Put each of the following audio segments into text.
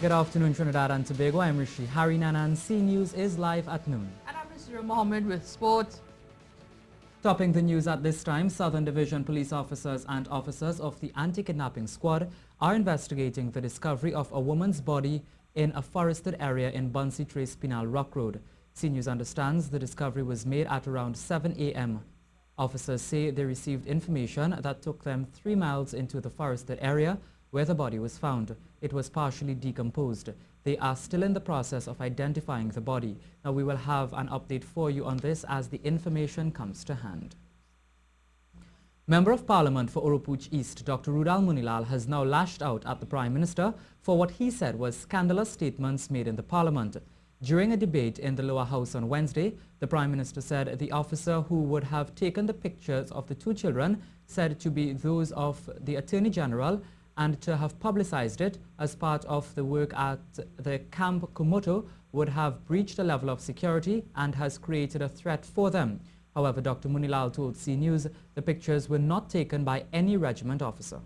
Good afternoon, Trinidad and Tobago. I'm Rishi Harry Nanan. C News is live at noon. And I'm Mr. Mohammed with sports. Topping the news at this time, Southern Division police officers and officers of the anti-kidnapping squad are investigating the discovery of a woman's body in a forested area in Bunsey Trace Pinal Rock Road. C News understands the discovery was made at around 7 a.m. Officers say they received information that took them 3 miles into the forested area where the body was found. It was partially decomposed. They are still in the process of identifying the body. Now we will have an update for you on this as the information comes to hand. Member of Parliament for Oropouche East, Dr. Rudal Munilal, has now lashed out at the Prime Minister for what he said was scandalous statements made in the Parliament. During a debate in the lower house on Wednesday, the Prime Minister said the officer who would have taken the pictures of the 2 children, said to be those of the Attorney General, and to have publicized it as part of the work at the Camp Kumoto, would have breached a level of security and has created a threat for them. However, Dr. Munilal told C News the pictures were not taken by any regiment officer.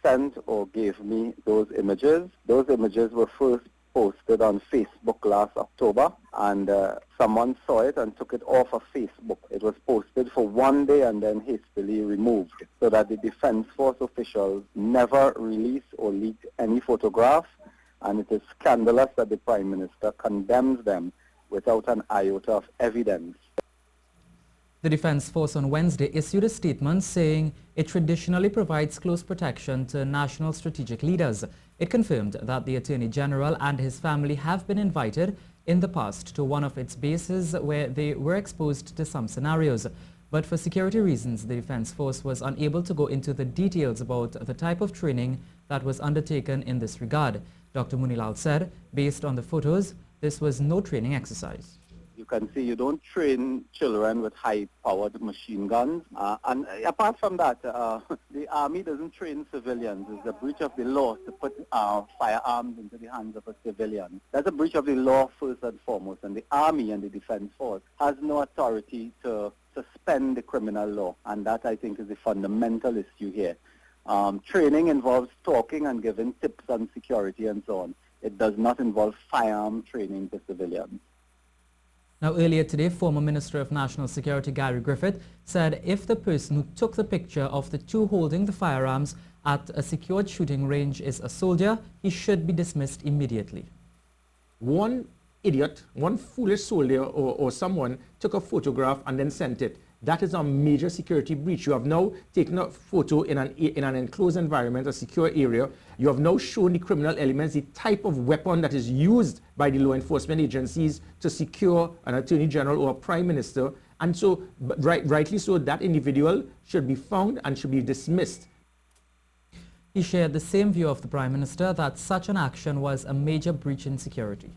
Sent or gave me those images. Those images were first posted on Facebook last October, and someone saw it and took it off of Facebook. It was posted for 1 day and then hastily removed, so that the Defense Force officials never released or leaked any photograph, and it is scandalous that the Prime Minister condemns them without an iota of evidence. The Defense Force on Wednesday issued a statement saying it traditionally provides close protection to national strategic leaders. It confirmed that the Attorney General and his family have been invited in the past to one of its bases where they were exposed to some scenarios. But for security reasons, the Defense Force was unable to go into the details about the type of training that was undertaken in this regard. Dr. Munilal said, based on the photos, this was no training exercise. You can see you don't train children with high-powered machine guns. And apart from that, the Army doesn't train civilians. It's a breach of the law to put firearms into the hands of a civilian. That's a breach of the law first and foremost. And the Army and the Defense Force has no authority to suspend the criminal law. And that, I think, is the fundamental issue here. Training involves talking and giving tips on security and so on. It does not involve firearm training to civilians. Now, earlier today, former Minister of National Security Gary Griffith said if the person who took the picture of the 2 holding the firearms at a secured shooting range is a soldier, he should be dismissed immediately. One idiot, one foolish soldier or someone took a photograph and then sent it. That is a major security breach. You have now taken a photo in an enclosed environment, a secure area. You have now shown the criminal elements the type of weapon that is used by the law enforcement agencies to secure an Attorney General or a Prime Minister. And so, rightly so, that individual should be found and should be dismissed. He shared the same view of the Prime Minister that such an action was a major breach in security.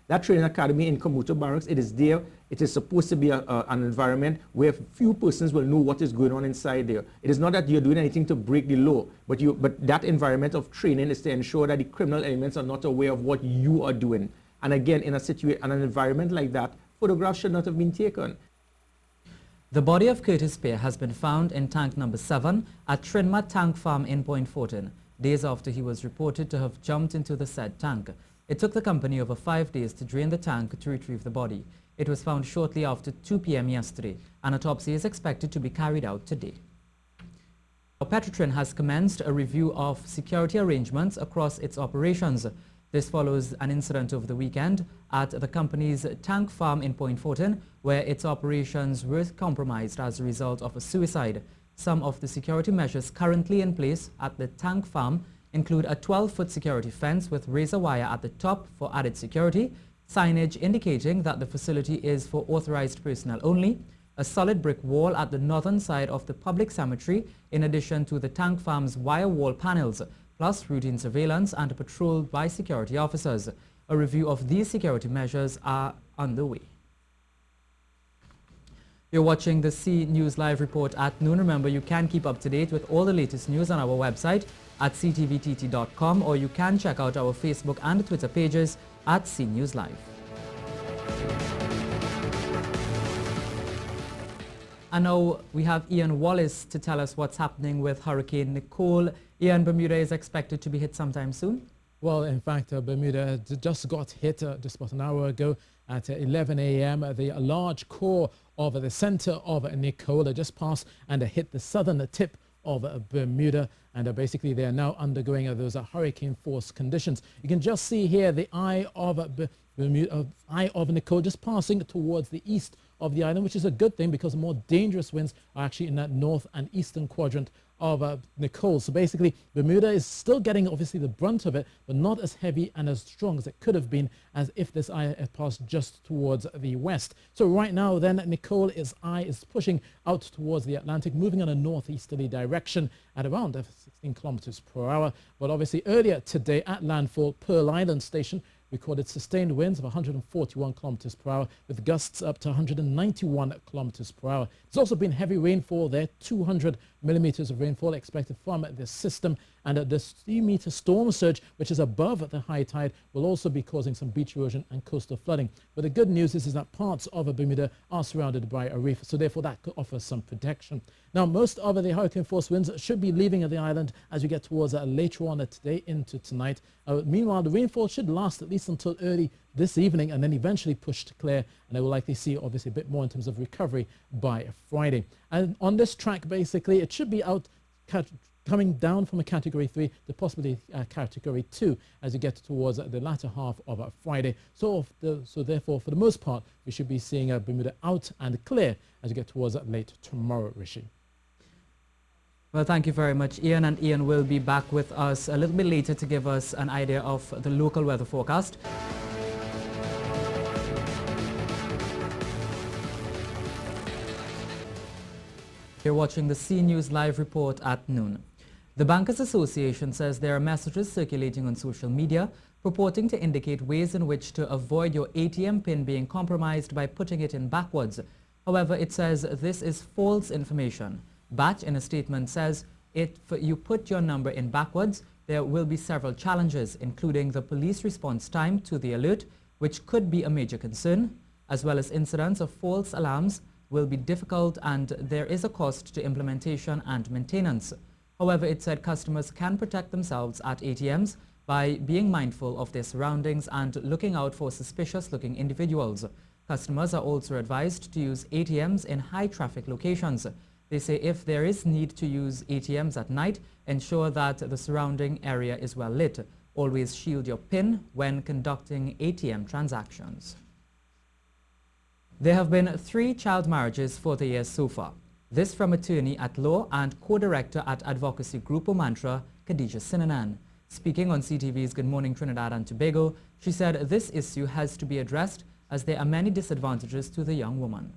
That training academy in Kumoto Barracks, it is there. It is supposed to be an environment where few persons will know what is going on inside there. It is not that you're doing anything to break the law, but that environment of training is to ensure that the criminal elements are not aware of what you are doing. And again, in an environment like that, photographs should not have been taken. The body of Curtis Pear has been found in tank number 7 at Trinidad Tank Farm in Point Fortin, days after he was reported to have jumped into the said tank. It took the company over 5 days to drain the tank to retrieve the body. It was found shortly after 2 p.m. yesterday. An autopsy is expected to be carried out today. Petrotrin has commenced a review of security arrangements across its operations. This follows an incident over the weekend at the company's tank farm in Point Fortin, where its operations were compromised as a result of a suicide. Some of the security measures currently in place at the tank farm include a 12-foot security fence with razor wire at the top for added security, signage indicating that the facility is for authorized personnel only, a solid brick wall at the northern side of the public cemetery, in addition to the tank farm's wire wall panels, plus routine surveillance and patrol by security officers. A review of these security measures are underway. You're watching the C News Live report at noon. Remember, you can keep up to date with all the latest news on our website at ctvtt.com, or you can check out our Facebook and Twitter pages at C News Live. And now we have Ian Wallace to tell us what's happening with Hurricane Nicole. Ian, Bermuda is expected to be hit sometime soon. Well, in fact, Bermuda just got hit just about an hour ago at 11 a.m. The large core of the center of Nicole just passed and hit the southern tip of Bermuda, and basically they are now undergoing those hurricane force conditions. You can just see here the eye of Bermuda, eye of Nicole just passing towards the east of the island, which is a good thing because more dangerous winds are actually in that north and eastern quadrant of Nicole. So basically Bermuda is still getting obviously the brunt of it, but not as heavy and as strong as it could have been as if this eye had passed just towards the west. So right now then Nicole's eye is pushing out towards the Atlantic, moving in a northeasterly direction at around 16 kilometers per hour. But obviously earlier today at landfall, Pearl Island Station recorded sustained winds of 141 kilometers per hour with gusts up to 191 kilometers per hour. There's also been heavy rainfall there, 200 millimeters of rainfall expected from this system, and the 3-meter storm surge, which is above the high tide, will also be causing some beach erosion and coastal flooding. But the good news is that parts of Bermuda are surrounded by a reef, so therefore that could offer some protection. Now, most of the hurricane force winds should be leaving the island as we get towards later on today into tonight. Meanwhile, the rainfall should last at least until early this evening and then eventually push to clear, and they will likely see obviously a bit more in terms of recovery by Friday. And on this track, basically, it should be out coming down from a category 3 to possibly category 2 as you get towards the latter half of Friday. So therefore, for the most part, we should be seeing Bermuda out and clear as you get towards late tomorrow, Rishi. Well, thank you very much, Ian. And Ian will be back with us a little bit later to give us an idea of the local weather forecast. You're watching the C News live report at noon. The Bankers Association says there are messages circulating on social media purporting to indicate ways in which to avoid your ATM PIN being compromised by putting it in backwards. However, it says this is false information. BAT, in a statement, says if you put your number in backwards, there will be several challenges, including the police response time to the alert, which could be a major concern, as well as incidents of false alarms will be difficult, and there is a cost to implementation and maintenance. However, it said customers can protect themselves at ATMs by being mindful of their surroundings and looking out for suspicious-looking individuals. Customers are also advised to use ATMs in high-traffic locations. They say if there is need to use ATMs at night, ensure that the surrounding area is well lit. Always shield your PIN when conducting ATM transactions. There have been 3 child marriages for the year so far. This from attorney at law and co-director at advocacy group Omantra, Khadija Sinanan. Speaking on CTV's Good Morning Trinidad and Tobago, she said this issue has to be addressed as there are many disadvantages to the young woman.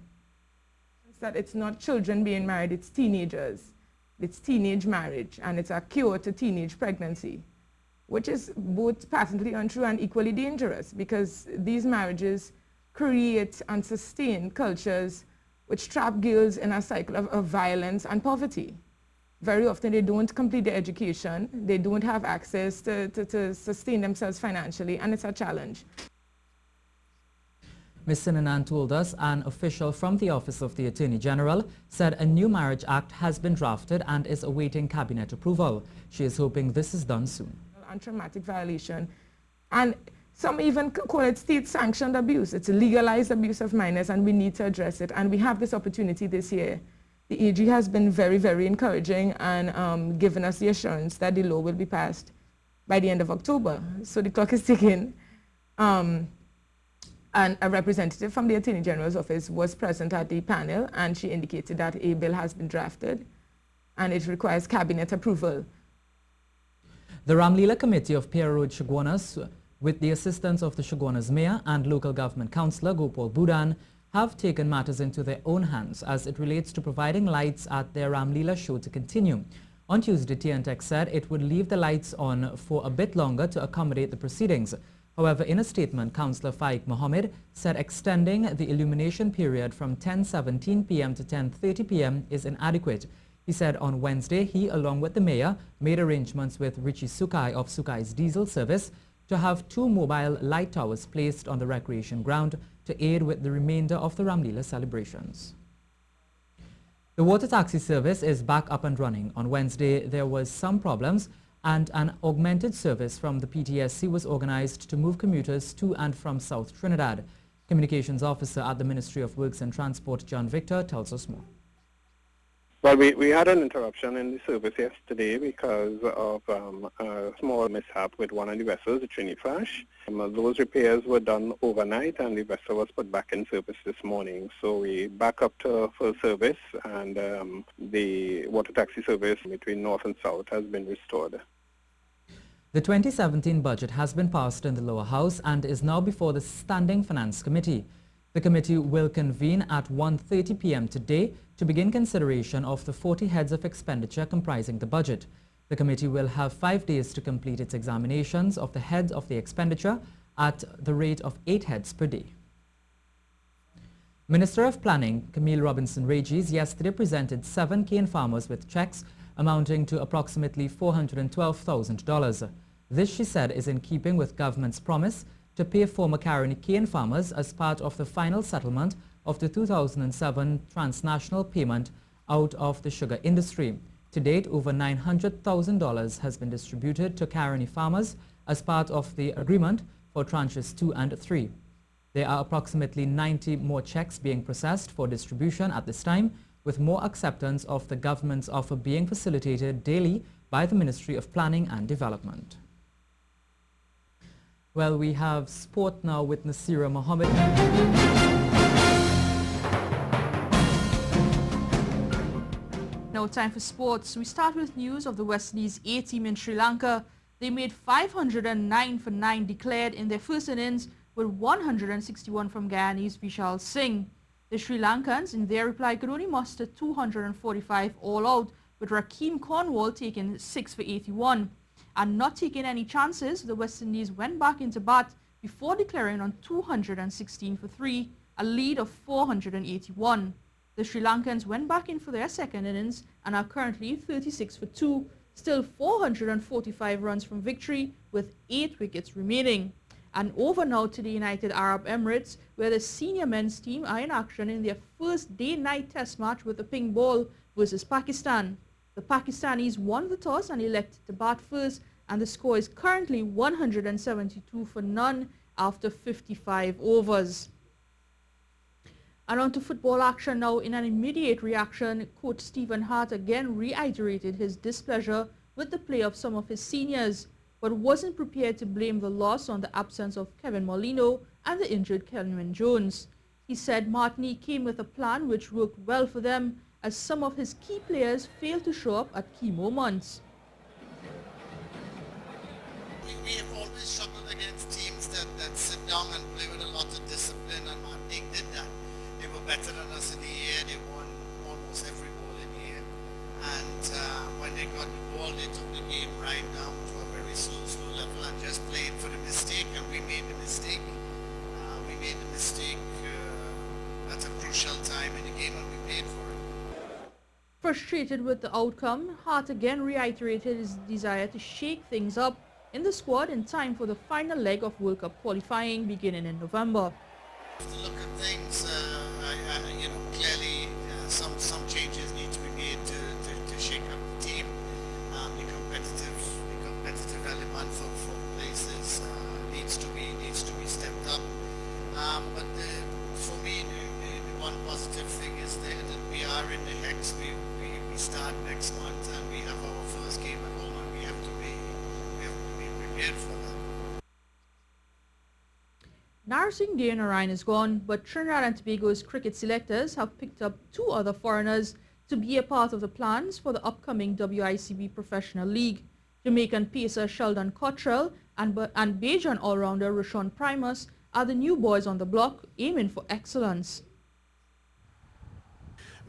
That it's not children being married, it's teenagers. It's teenage marriage, and it's a cure to teenage pregnancy, which is both patently untrue and equally dangerous, because these marriages create and sustain cultures which trap girls in a cycle of violence and poverty. Very often they don't complete their education, they don't have access to sustain themselves financially, and it's a challenge. Ms. Sinanan told us an official from the Office of the Attorney General said a new Marriage Act has been drafted and is awaiting cabinet approval. She is hoping this is done soon. And traumatic violation, and some even call it state-sanctioned abuse. It's a legalized abuse of minors, and we need to address it. And we have this opportunity this year. The AG has been very, very encouraging and given us the assurance that the law will be passed by the end of October. So the clock is ticking. And a representative from the Attorney General's office was present at the panel, and she indicated that a bill has been drafted and it requires cabinet approval. The Ramleela Committee of Pierre Road Shogunas, with the assistance of the Shogunas Mayor and Local Government Councillor Gopal Budan, have taken matters into their own hands as it relates to providing lights at their Ramleela show to continue. On Tuesday, TNTech said it would leave the lights on for a bit longer to accommodate the proceedings. However, in a statement, Councillor Faik Mohammed said extending the illumination period from 10:17 p.m. to 10:30 p.m. is inadequate. He said on Wednesday he, along with the mayor, made arrangements with Richie Sukai of Sukai's Diesel Service to have 2 mobile light towers placed on the recreation ground to aid with the remainder of the Ramleela celebrations. The water taxi service is back up and running. On Wednesday, there was some problems and an augmented service from the PTSC was organized to move commuters to and from South Trinidad. Communications Officer at the Ministry of Works and Transport, John Victor, tells us more. Well, we had an interruption in the service yesterday because of a small mishap with one of the vessels, the Trinidad. Those repairs were done overnight and the vessel was put back in service this morning. So we back up to full service and the water taxi service between north and south has been restored. The 2017 budget has been passed in the lower house and is now before the Standing Finance Committee. The committee will convene at 1:30 p.m. today to begin consideration of the 40 heads of expenditure comprising the budget. The committee will have 5 days to complete its examinations of the heads of the expenditure at the rate of 8 heads per day. Minister of Planning Camille Robinson-Regis yesterday presented 7 cane farmers with checks amounting to approximately $412,000. This, she said, is in keeping with government's promise to pay former Caroni cane farmers as part of the final settlement of the 2007 transnational payment out of the sugar industry. To date, over $900,000 has been distributed to Caroni farmers as part of the agreement for tranches 2 and 3. There are approximately 90 more checks being processed for distribution at this time, with more acceptance of the government's offer being facilitated daily by the Ministry of Planning and Development. Well, we have sport now with Nasira Mohammed. Now time for sports. We start with news of the West Indies A team in Sri Lanka. They made 509 for 9 declared in their first innings with 161 from Guyanese Vishal Singh. The Sri Lankans in their reply could only muster 245 all out, with Rakeem Cornwall taking 6 for 81. And not taking any chances, the West Indies went back into bat before declaring on 216 for 3, a lead of 481. The Sri Lankans went back in for their second innings and are currently 36 for 2, still 445 runs from victory with 8 wickets remaining. And over now to the United Arab Emirates, where the senior men's team are in action in their first day-night test match with the pink ball versus Pakistan. The Pakistanis won the toss and elected to bat first, and the score is currently 172 for none after 55 overs. And on to football action now. In an immediate reaction, Coach Stephen Hart again reiterated his displeasure with the play of some of his seniors, but wasn't prepared to blame the loss on the absence of Kevin Molino and the injured Kelvin Jones. He said Martini came with a plan which worked well for them, as some of his key players failed to show up at key moments. We have always struggled against teams that sit down and play with a lot of discipline, and Martinique did that. They were better than us in the air. They won almost every ball in the air. And when they got the ball, they took the game right down to a very slow level and just played for the mistake, and we made the mistake. We made the mistake at a crucial time in the game, and we paid for it. Frustrated with the outcome, Hart again reiterated his desire to shake things up in the squad in time for the final leg of World Cup qualifying beginning in November. To look at things, clearly some changes need to be made to shake up the team. The competitive element for places needs to be stepped up. But for me, the one positive thing is that we are in the hex. We start next month and we have our first game at home, and we have to be prepared for that. Narsingh Dev Narayan is gone, but Trinidad and Tobago's cricket selectors have picked up 2 other foreigners to be a part of the plans for the upcoming WICB Professional League. Jamaican pacer Sheldon Cottrell and Bajan all-rounder Rashawn Primus are the new boys on the block, aiming for excellence.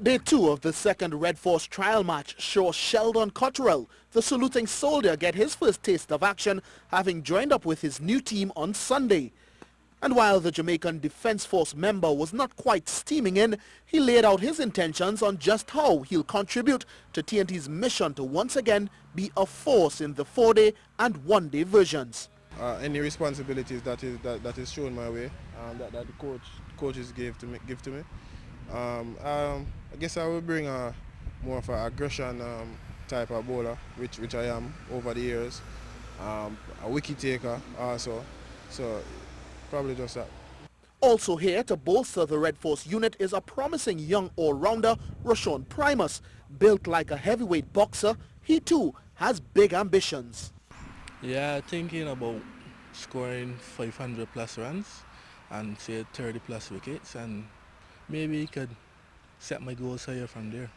Day 2 of the second Red Force trial match saw Sheldon Cottrell, the saluting soldier, get his first taste of action, having joined up with his new team on Sunday. And while the Jamaican Defence Force member was not quite steaming in, he laid out his intentions on just how he'll contribute to TNT's mission to once again be a force in the 4-day and 1-day versions. Any responsibilities that is shown my way, that the coaches give to me. I guess I will bring more of an aggression type of bowler, which I am over the years. A wicket taker also, so probably just that. Also here to bolster the Red Force unit is a promising young all-rounder, Rashawn Primus. Built like a heavyweight boxer, he too has big ambitions. Yeah, thinking about scoring 500 plus runs and say 30 plus wickets, and maybe could set my goals higher from there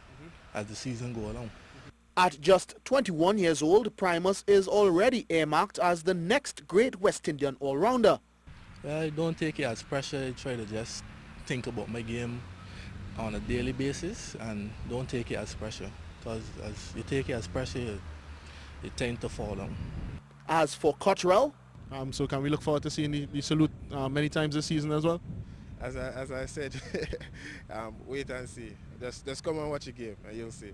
as the season go along. At just 21 years old, Primus is already earmarked as the next great West Indian all-rounder. I don't take it as pressure. I try to just think about my game on a daily basis and don't take it as pressure, because as you take it as pressure, you tend to fall down. As for Cottrell, so can we look forward to seeing the salute many times this season as well? As I said, wait and see. Just come and watch the game and you'll see.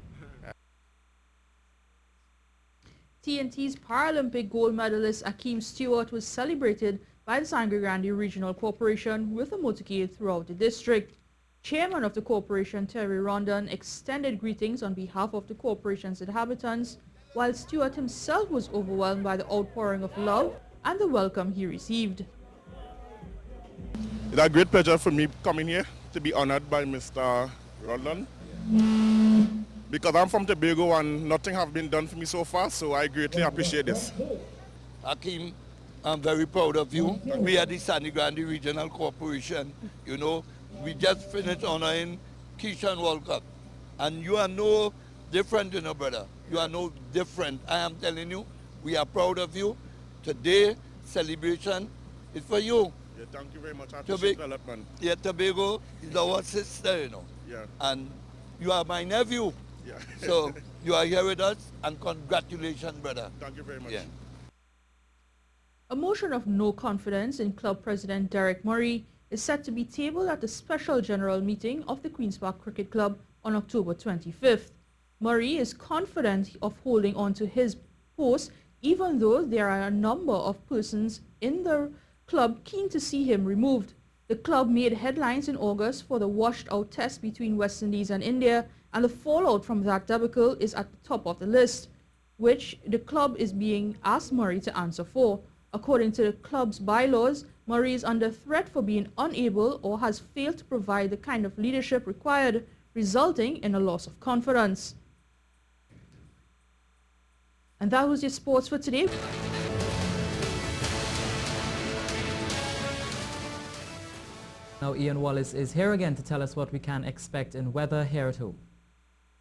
TNT's Paralympic gold medalist Akeem Stewart was celebrated by the Sangre Grande Regional Corporation with a motorcade throughout the district. Chairman of the corporation, Terry Rondon, extended greetings on behalf of the corporation's inhabitants, while Stewart himself was overwhelmed by the outpouring of love and the welcome he received. It's a great pleasure for me coming here to be honored by Mr. Rondon. Because I'm from Tobago and nothing has been done for me so far, so I greatly appreciate this. Akeem, I'm very proud of you. We are the Sangre Grande Regional Corporation. You know, we just finished honoring Kishan World Cup. And you are no different, you know, brother. You are no different. I am telling you, we are proud of you. Today, celebration is for you. Yeah, thank you very much. I appreciate development. Yeah, Tobago is our sister, you know. Yeah. And you are my nephew. Yeah. So you are here with us, and congratulations, brother. Thank you very much. Yeah. A motion of no confidence in club president Derek Murray is set to be tabled at the special general meeting of the Queen's Park Cricket Club on October 25th. Murray is confident of holding on to his post, even though there are a number of persons in the club keen to see him removed. The club made headlines in August for the washed-out test between West Indies and India, and the fallout from that debacle is at the top of the list, which the club is being asked Murray to answer for. According to the club's bylaws, Murray is under threat for being unable or has failed to provide the kind of leadership required, resulting in a loss of confidence. And that was your sports for today. Now Ian Wallace is here again to tell us what we can expect in weather here at home.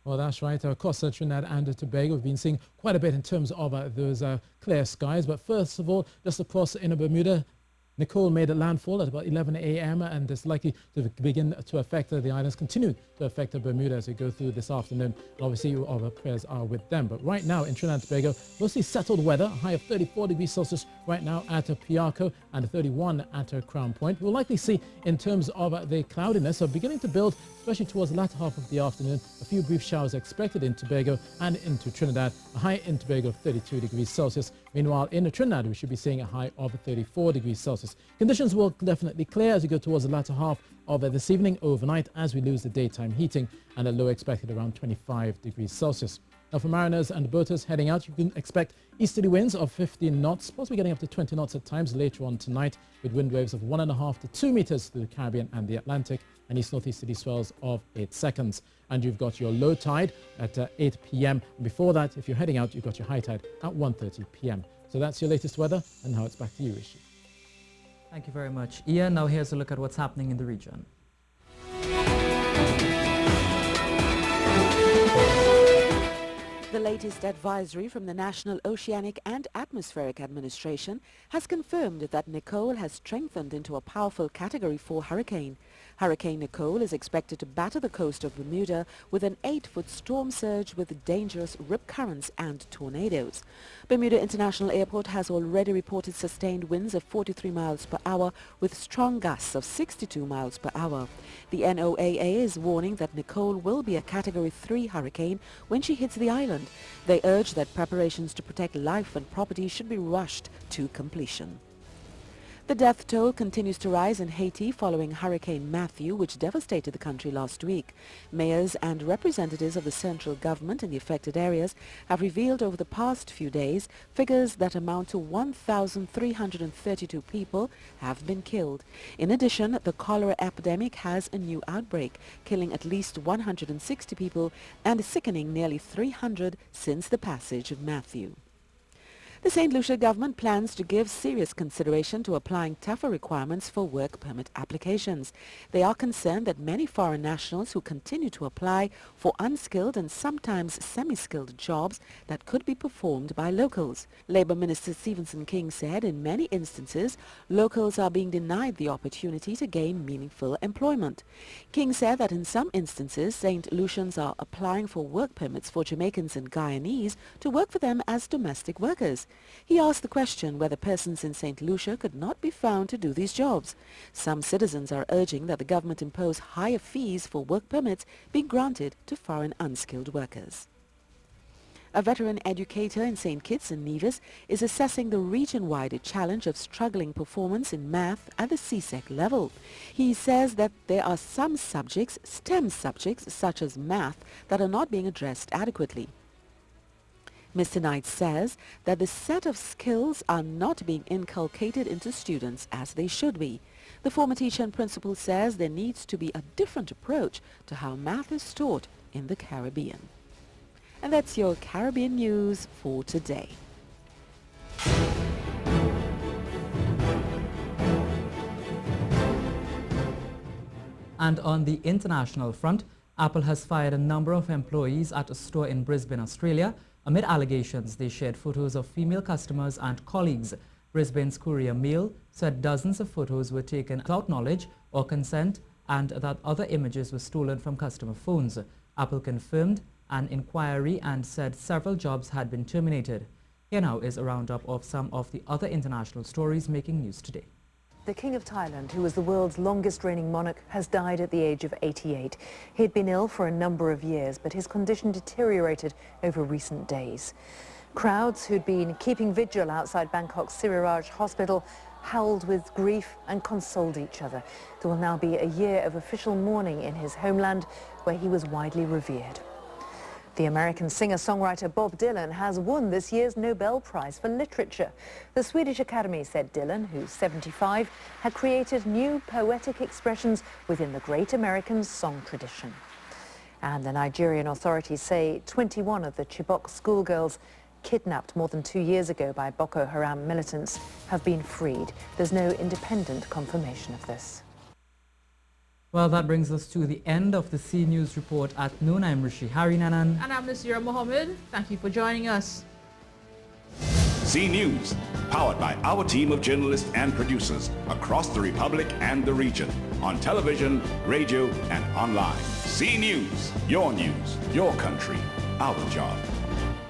Well, that's right. Across Trinidad and Tobago, we've been seeing quite a bit in terms of those clear skies. But first of all, just across in Bermuda, Nicole made a landfall at about 11 a.m. and is likely to begin to affect the islands, continue to affect Bermuda as we go through this afternoon. And obviously, our prayers are with them. But right now in Trinidad and Tobago, mostly settled weather, a high of 34 degrees Celsius right now at Piarco and 31 at Crown Point. We'll likely see in terms of the cloudiness beginning to build, especially towards the latter half of the afternoon. A few brief showers expected in Tobago and into Trinidad, a high in Tobago of 32 degrees Celsius. Meanwhile, in Trinidad, we should be seeing a high of 34 degrees Celsius. Conditions will definitely clear as we go towards the latter half of this evening overnight as we lose the daytime heating, and a low expected around 25 degrees Celsius. Now for mariners and boaters heading out, you can expect easterly winds of 15 knots, possibly getting up to 20 knots at times later on tonight, with wind waves of 1.5 to 2 meters through the Caribbean and the Atlantic, and east-northeasterly swells of 8 seconds. And you've got your low tide at 8 p.m. And before that, if you're heading out, you've got your high tide at 1:30 p.m. So that's your latest weather, and now it's back to you, Rishi. Thank you very much, Ian. Now here's a look at what's happening in the region. The latest advisory from the National Oceanic and Atmospheric Administration has confirmed that Nicole has strengthened into a powerful Category 4 hurricane. Hurricane Nicole is expected to batter the coast of Bermuda with an 8-foot storm surge with dangerous rip currents and tornadoes. Bermuda International Airport has already reported sustained winds of 43 miles per hour with strong gusts of 62 miles per hour. The NOAA is warning that Nicole will be a Category 3 hurricane when she hits the island. They urge that preparations to protect life and property should be rushed to completion. The death toll continues to rise in Haiti following Hurricane Matthew, which devastated the country last week. Mayors and representatives of the central government in the affected areas have revealed over the past few days figures that amount to 1,332 people have been killed. In addition, the cholera epidemic has a new outbreak, killing at least 160 people and sickening nearly 300 since the passage of Matthew. The St. Lucia government plans to give serious consideration to applying tougher requirements for work permit applications. They are concerned that many foreign nationals who continue to apply for unskilled and sometimes semi-skilled jobs that could be performed by locals. Labour Minister Stephenson King said in many instances, locals are being denied the opportunity to gain meaningful employment. King said that in some instances, St. Lucians are applying for work permits for Jamaicans and Guyanese to work for them as domestic workers. He asked the question whether persons in St. Lucia could not be found to do these jobs. Some citizens are urging that the government impose higher fees for work permits being granted to foreign unskilled workers. A veteran educator in St. Kitts and Nevis is assessing the region-wide challenge of struggling performance in math at the CSEC level. He says that there are some subjects, STEM subjects such as math, that are not being addressed adequately. Mr. Knight says that the set of skills are not being inculcated into students as they should be. The former teacher and principal says there needs to be a different approach to how math is taught in the Caribbean. And that's your Caribbean news for today. And on the international front, Apple has fired a number of employees at a store in Brisbane, Australia, amid allegations they shared photos of female customers and colleagues. Brisbane's Courier Mail said dozens of photos were taken without knowledge or consent and that other images were stolen from customer phones. Apple confirmed an inquiry and said several jobs had been terminated. Here now is a roundup of some of the other international stories making news today. The King of Thailand, who was the world's longest reigning monarch, has died at the age of 88. He'd been ill for a number of years, but his condition deteriorated over recent days. Crowds who'd been keeping vigil outside Bangkok's Siriraj Hospital howled with grief and consoled each other. There will now be a year of official mourning in his homeland, where he was widely revered. The American singer-songwriter Bob Dylan has won this year's Nobel Prize for Literature. The Swedish Academy said Dylan, who's 75, had created new poetic expressions within the great American song tradition. And the Nigerian authorities say 21 of the Chibok schoolgirls kidnapped more than 2 years ago by Boko Haram militants have been freed. There's no independent confirmation of this. Well, that brings us to the end of the C News Report at noon. I'm Rishi Harinanan. And I'm Nasira Mohammed. Thank you for joining us. C News, powered by our team of journalists and producers across the Republic and the region, on television, radio, and online. C News, your country, our job.